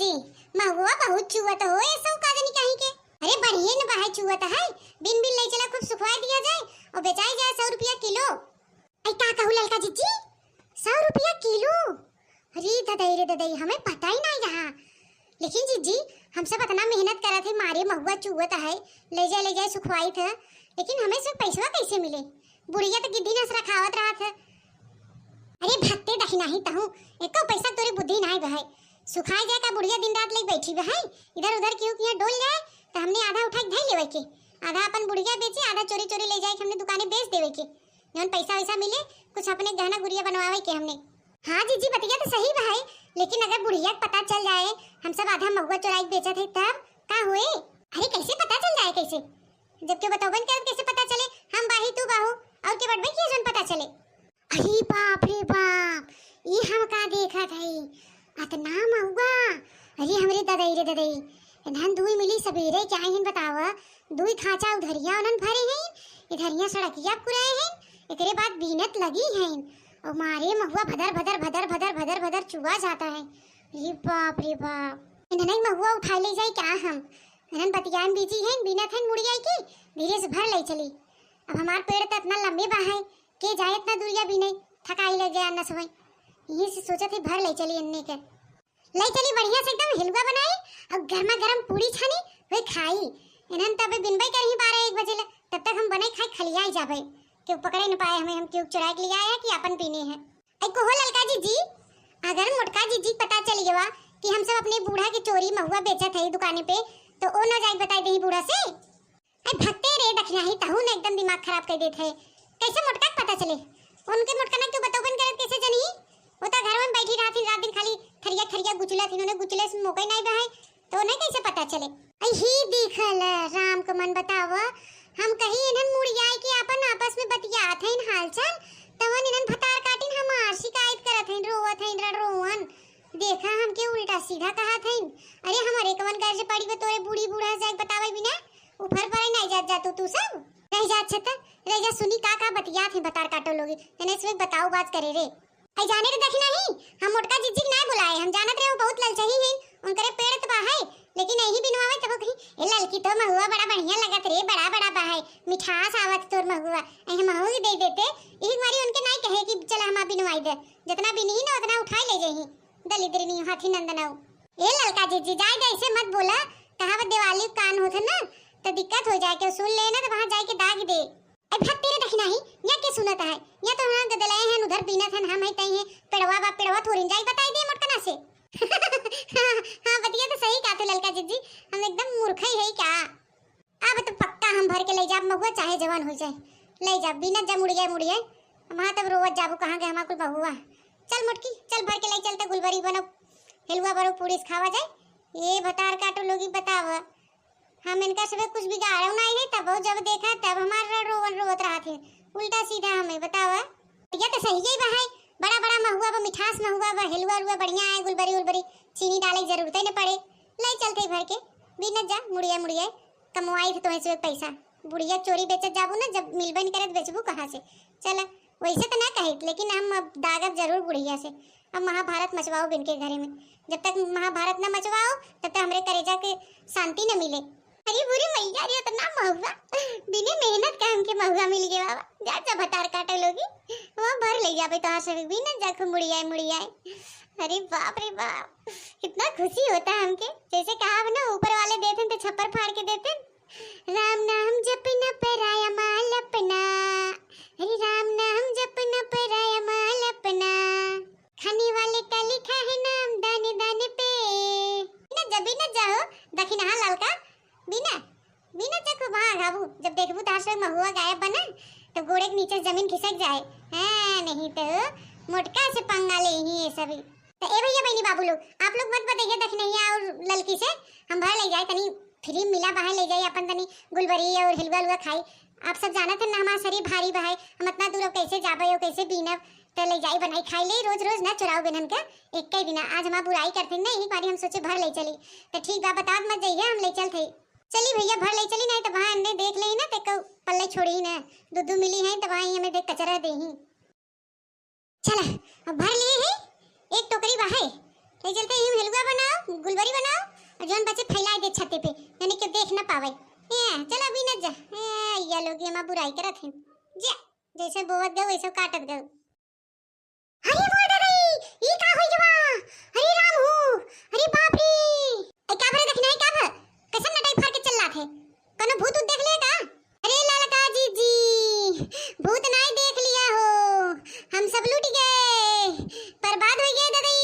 जीजी महुआ बहुत चुवत हो ये सब का जानी कहीं के। अरे बढ़िया न बाहे चुवत है, बिन बिन ले चला खूब सुखवा दिया जाए और बेचाई जाए 100 रुपया किलो। आई का कहू ललका जीजी 100 रुपया किलो? अरे ददई हमें पता ही नहीं रहा। लेकिन जीजी हम सब इतना मेहनत करा थे, मारे महुआ चुवत है, ले जाए सुखवाई था, लेकिन हमें सब पैसा कैसे मिले? बुढ़िया तो गिद्दी नस रखावत रहा था। अरे भक्ते दखिना ही तहूं एको पैसा तोरी बुद्धि नहीं बहाई, सुखाई जाए का बुढ़िया दिन रात ले बैठी बहाई, इधर उधर क्यों किया डोल जाए तो हमने आधा उठा के धई लेवे के, आधा अपन बुढ़िया बेचे, आधा चोरी चोरी ले जाए के हमने दुकाने बेच देवे के, जौन पैसा वैसा मिले कुछ अपने गहना गुड़िया बनवावे के हमने। हाँ जीजी बतिया तो सही बहाई, लेकिन अगर बुढ़िया पता चल जाए हम सब आधा महुआ चोराई बेचा थे तब का हुए? अरे कैसे पता चल जाए? कैसे जब क्यों बताओ कैसे पता चले? हम बाही तू बाहू और के बड़बे किए जौन पता चले। अरे बाप रे बाप, ये हम का देखा थई अतना महुआ। अरे हमरे ददई धन दुई मिली सबेरे क्या हिन बतावा, दुई खाचा उधरिया उनन भरे हैं, इधरिया सड़किया पुराए हैं, एकरे बाद बीनत लगी हैं और मारे महुआ भदर चुआ जाता है। अरे बाप रे बाप, इन्हने महुआ उठा ले जाए क्या हम? इन्हन बतियान बीजी हैं, बीनत हैं मुड़िया की, धीरे से भर ले चली। अब हमार पेड़ तो इतना लंबे बाहे के जाए इतना दूरिया भी नहीं, थकाई लग गया न समय, यही से सोचा थे भर ले चली अन्ने के। ले चली बढ़िया से एकदम हिलवा बनाई और गर्मा गर्म पूरी छानी वे खाई। इन्हन तब बिनबई कर ही 12-1 बजे ले, तब तक हम बने खाए खलिया ही जाबे, क्यों पकड़े न पाए हमें, हम क्यों चुरा के ले आए कि अपन पीने हैं। ऐ को हो ललका जी अगर मोटका जी पता चल गया कि हम सब अपने बूढ़ा की चोरी महुआ बेचा थे दुकाने पे, तो ओ न जाए बताई दे बूढ़ा से। ऐ भक्ते रे दखना ही तहु ने एकदम दिमाग खराब कर देते है, कैसे मोटका पता चले? उनके मोटका ना क्यों बताओ बन करत कैसे जनी? वो तो घर में बैठी रहती रात दिन खाली थरिया गुचला थी, उन्होंने गुचले से मौका नहीं बहाए तो उन्हें कैसे पता चले? ही दिखल राम को मन बतावा, हम कहीं इन्हन मुड़िया के अपन आपस में बतियात हैं हालचाल, तवन इन्हन भतार काटिन हमार शिकायत करत हैं, रोवत हैं रोवन, देखा हम के उल्टा सीधा कहा थे। अरे हमारे कवन कर जे पड़ी तोरे बूढ़ी बूढ़ा जाए बतावे बिना ऊपर पर नहीं जात तू सब रह जा छत रह जा सुनी का बतिया थे बतार काटो लोगी तने इसमें बताओ बात करे रे। आई जाने रे देखना ही हम मोटका जिज्जिक ना बुलाए, हम जानत रहे वो बहुत ललचही हैं, उनकरे पेड़ तो बाहे लेकिन नहीं बिनवावे तब कहीं ए ललकी तो महुआ बड़ा बढ़िया लगत रे, बड़ा बाहे मिठास आवत तोर महुआ, ए महुआ दे देते एक बारी उनके नहीं कहे कि चल हम बिनवाई दे, जितना बिनही ना उतना उठाई ले जही दलिद्रनी हाथी नंदनाऊ। ए ललका जिज्जी जाए दे ऐसे मत बोला, कहावत दिवाली कान होत ना तो दिक्कत हो जाए, के सुन लेना तो वहां जाके दाग दे। ए भक्त तेरे देखना ही या के सुनत है या तो हां गदलाए हैं उधर बीनत हैं, हम है तई है पेड़वा थोरिन जाई बताई दे मोटकना से। हां बतिया तो सही का तो ललका जिज्जी, हम एकदम मूर्ख ही है क्या? अब तो पक्का हम भर के ले जाब महुआ चाहे जवान हो जाए, ले जा बीनत जा मुड़िया वहां तब रोवत जाबू कहां के हमार कुल महुआ। चल मोटकी चल भर के ले चलते गुलबरी बनो हिलवा बरो पूरी खावा जाए। ये बतार काटो लोगी बतावा, हम इनका सब कुछ बिगाड़ा नहीं है, तब जब देखा तब हमारा रोवत रहा थे उल्टा सीधा हमें बतावा। या तो सही ही बहाई बड़ा महुआ व मिठास महुआ व हिलवा बढ़िया है, गुलबरी चीनी डाले की जरूरत ही न पड़े, ले चलते भर के बिना जा मुड़िया कमवाई थे तो ऐसे पैसा बुढ़िया चोरी बेचत जाबू ना, जब मिलबन करत बेचबू कहां से? चल वैसे तो ना कहे, लेकिन हम अब दागत जरूर बुढ़िया से। अब महाभारत मचवाओ बिन के घरे में, जब तक महाभारत न मचवाओ तब तक हमरे करेजा के शांति न मिले। अरे बुरी मैया रे इतना महुआ बिना मेहनत का हमके महुआ मिल गया बाबा, जा भतार काटे लोगी वो भर ले जाबे तो सब बिना जाके मुड़िया। अरे बाप रे बाप, कितना खुशी होता है हमके, जैसे कहा ना ऊपर वाले देते तो छप्पर फाड़ के देते, राम नाम जपना पराया माल अपना, अरे राम नाम जपना पराया माल अपना, खाने वाले का लिखा है नाम दाने दाने पे। ना जब ना जाओ दखिना ललका बिना चखो वहां घाबू, जब देखबू तार से महुआ गायब बना तो गोड़े के नीचे जमीन खिसक जाए है, नहीं तो मोटका से पंगा ले ही ये सभी। तो ए भैया बहनी बाबू लोग आप लोग मत बताइए दखनैया और ललकी से हम भर ले जाए तनी फ्री मिला बाहर ले जाए अपन तनी गुलबरी और हिलवा खाई। आप सब जानत है ना हमारा शरीर भारी बहाई, हम इतना दूर कैसे जाबे और कैसे बीनब, तो ले जाई बनाई खाई ले, रोज ना चुराओ बिनन का एक ही बिना। आज हमारा बुराई करते नहीं, एक बार हम सोचे भर ले चली तो ठीक बा, बता मत जाइए हम ले चलते। चली भैया भर ले चली, नहीं तो वहां ने देख ले ना तो पल्ले छोड़ी ना दूध मिली है तो वहां हमें देख कचरा दे ही। चला अब भर लिए है, एक टोकरी बाहे तो चलते ही हलवा बनाओ, गुलबरी बनाओ और जोन बचे फैला दे छत पे, यानी कि देख ना पावे। चल अभी न जा, या लोग ये मां बुराई करत हैं। जा जैसे बोवत गए वैसे काटत गए। अरे मोर दादी, ई का होई जवा? अरे राम हो, अरे बाप रे, ए का भरे देखना है का भर? कैसन नटाई फाड़ के चल रहा थे? कनो भूत देख ले का? अरे ललका जी, भूत नहीं देख लिया हो, हम सब लूट गए, बर्बाद हो गए दादी।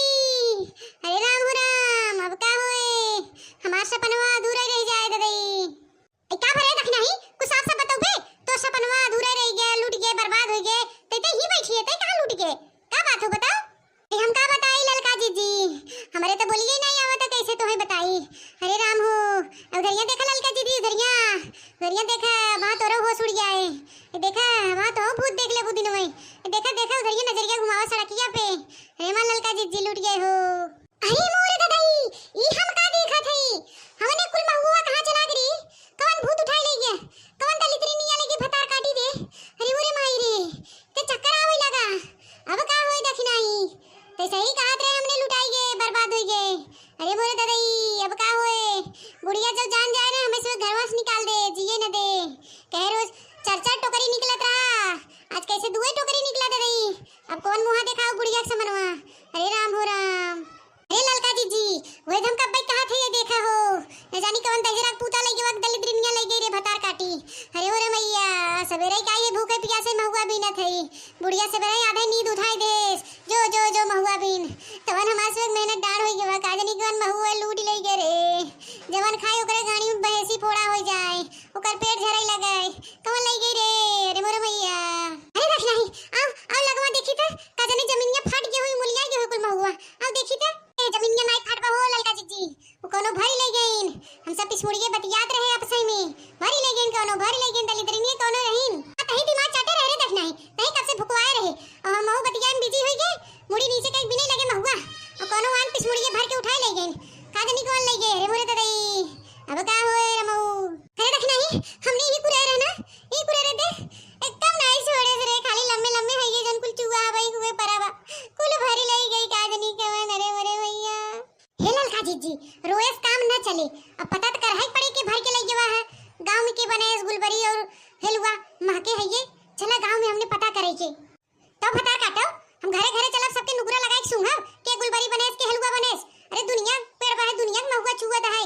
अरे राम हो राम, अब का होए? हमार सपनवा अधूरा रह जाए दादी। ए का भरे देखना ही? कुछ साफ साफ बताओ बे, तो सपनवा अधूरा रह गया, लूट गए, बर्बाद हो गए, ते ही बैठी है, ते कहां लूट गए? का बात हो बताओ? हम का बताई ललका जी, हमारे तो बोलिए नहीं आवत कैसे तो है बताई। अरे राम हो, उधरिया देखा ललका जी, उधरिया देखा, वहां तोरो होश उड़ गया है। देखा वहां तो भूत देख ले बुदिन में। देखा देखा उधरिया नजरिया घुमावा सड़किया पे। अरे मां ललका जी लूट गए हो। अरे मोरे दादाई, ई हम का देखा थई? हमने कुल महुआ कहां चला गई? कौन भूत उठाई ले गया? कौन दलितरी निया लगी भतार काटी दे? अरे मोरे माई रे, ते चक्कर आवे लगा। अब का होई देखनाई? ते सही कहत रहे, हमने लुटाई गए, बर्बाद हो गए। अरे मोरे दादाई, अब का होए? बुढ़िया जब जान जाए ना, हमें से घरवा से निकाल दे, जिए न दे। कह रोज चार टोकरी निकलत रहा, आज कैसे दुए टोकरी निकला दादाई। अब कौन मुंह दिखाओ बुढ़िया के समनवा? अरे राम हो राम। अरे ललका जी, वही हम कब कहा थे ये देखा हो? न जानी कौन दजरा पूता लगी वक्त दलित रिनिया लगी रे भतार काटी। अरे ओरे मैया, सवेरे का ये भूखे प्यासे महुआ भी न थई। बुढ़िया से बड़े आधे नींद उठाई देस, जो जो जो महुआ बीन तवन हमार से मेहनत डाढ़ होई गवा, काजनी कौन महुआ लूट ले गे रे। जवन खाए ओकरे गाड़ी में बहेसी फोड़ा हो जाए, ओकर पेट झराई लगाए, कौन ले गई रे? अरे मोरे मैया, अरे देख नहीं, आओ लगवा देखी त, काजनी जमीनिया फाट गई हुई, मुलिया गई कुल महुआ। आओ देखी त, जमीनिया नहीं फाटबा हो ललका जी, वो कोनो भरी ले गईन। हम सब पिछुड़िए बतियात रहे आपस में, भरी ले गईन, कोनो भरी ले गईन, दलितरी में कोनो रहीन। तही दिमाग चाटे रहे रे देखना ही, तही कब से भुकवाए रहे, और हम महू बतिया में बिजी होई गए, मुड़ी नीचे कहीं बिने लगे महुआ, और कोनो आन पिछुड़िए भर के उठाए ले गईन। काजनी कौन ले गए रे मोरे दादाई? अब का होए रे महू? अरे देखना ही, हमने ही कुरे रहे ना, ई कुरे रे दे, एकदम नहीं छोड़े रे, खाली लम्बे लम्बे है ये जन कुल चुआ भाई हुए परावा, कुल भरी ले गई काजनी कवन। अरे मोरे भैया, हे ललका जी, रोएस काम न चले, अब पता तो करहाई पड़े के भर के ले गवा है। गांव में के बनेस गुलबरी और हलवा महके है ये, चला गांव में हमने पता करे के तो भतार काटो, हम घरे घरे चलब, सबके नुगरा लगाई के सुंघब के गुलबरी बनेस के हलवा बनेस। अरे दुनिया पेड़ बा है, दुनिया में महुआ छुआ है,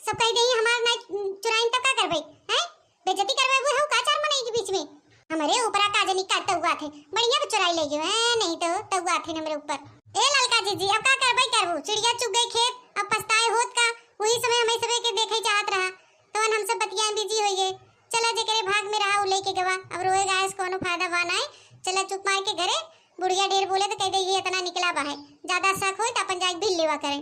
सब कह देई हमार नहीं चुराइन तो का करबे हैं? बेइज्जती करबे वो है का चार मने के बीच में। हमारे ऊपर काजनी काटता हुआ थे, बढ़िया चुराई ले गए, नहीं तो तहुआ थे हमारे ऊपर। ए ललका जी, अब का करबे करबू? चिड़िया चुग गई खेत, अब पछताए होत का? वही समय हमें सबे के देखे चाहत रहा, तो हम सब बतिया बिजी हो गए। चला जे करे भाग में रहा उ लेके गवा, अब रोए गाय से कोनो फायदा बा नहीं। चला चुप मार के घरे, बुढ़िया ढेर बोले तो कह दे ये इतना निकला बा है, ज्यादा शक होई तो अपन जाके भी लेवा करें।